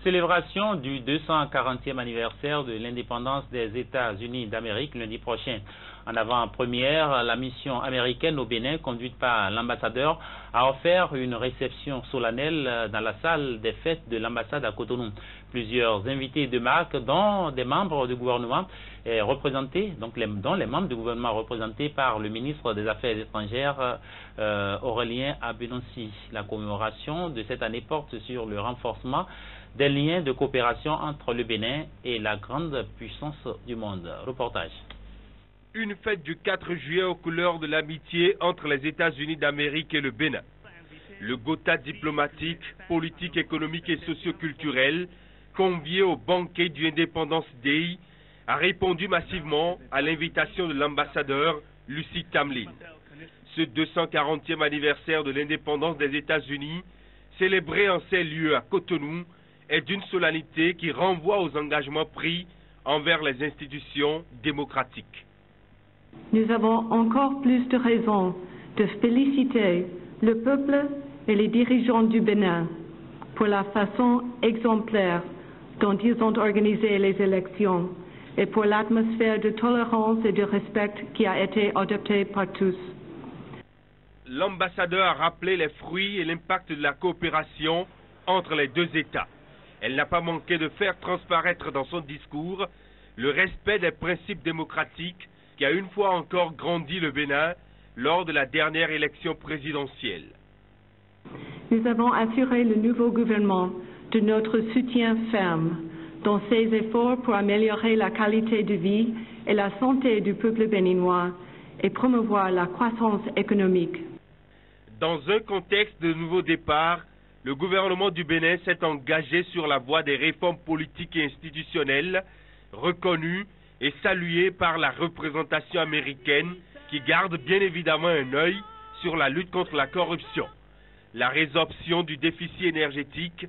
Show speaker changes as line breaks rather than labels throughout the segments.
célébration du 240e anniversaire de l'indépendance des États-Unis d'Amérique lundi prochain. En avant-première, la mission américaine au Bénin, conduite par l'ambassadeur, a offert une réception solennelle dans la salle des fêtes de l'ambassade à Cotonou. Plusieurs invités de marque, dont des membres du gouvernement représentés, dont les membres du gouvernement représentés par le ministre des Affaires étrangères Aurélien Abénonci. La commémoration de cette année porte sur le renforcement des liens de coopération entre le Bénin et la grande puissance du monde. Reportage.
Une fête du 4 juillet aux couleurs de l'amitié entre les États-Unis d'Amérique et le Bénin. Le Gotha diplomatique, politique, économique et socio-culturel, convié au banquet du Independence Day, a répondu massivement à l'invitation de l'ambassadeur Lucie Tamlin. Ce 240e anniversaire de l'indépendance des États-Unis, célébré en ces lieux à Cotonou, est d'une solennité qui renvoie aux engagements pris envers les institutions démocratiques.
Nous avons encore plus de raisons de féliciter le peuple et les dirigeants du Bénin pour la façon exemplaire dont ils ont organisé les élections et pour l'atmosphère de tolérance et de respect qui a été adoptée par tous.
L'ambassadeur a rappelé les fruits et l'impact de la coopération entre les deux États. Elle n'a pas manqué de faire transparaître dans son discours le respect des principes démocratiques qui a une fois encore grandi le Bénin lors de la dernière élection présidentielle.
Nous avons assuré le nouveau gouvernement de notre soutien ferme dans ses efforts pour améliorer la qualité de vie et la santé du peuple béninois et promouvoir la croissance économique.
Dans un contexte de nouveau départ, le gouvernement du Bénin s'est engagé sur la voie des réformes politiques et institutionnelles reconnues et saluées par la représentation américaine qui garde bien évidemment un œil sur la lutte contre la corruption. La résorption du déficit énergétique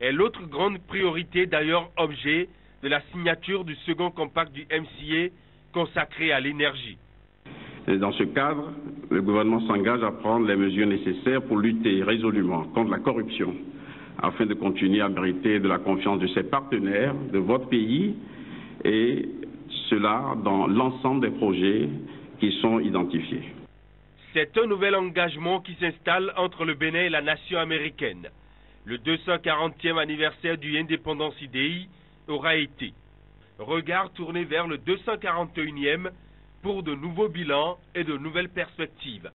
est l'autre grande priorité, d'ailleurs objet de la signature du second compact du MCA consacré à l'énergie.
Dans ce cadre, le gouvernement s'engage à prendre les mesures nécessaires pour lutter résolument contre la corruption afin de continuer à mériter de la confiance de ses partenaires, de votre pays, et cela dans l'ensemble des projets qui sont identifiés.
C'est un nouvel engagement qui s'installe entre le Bénin et la nation américaine. Le 240e anniversaire du Independence Day aura été. Regard tourné vers le 241e pour de nouveaux bilans et de nouvelles perspectives.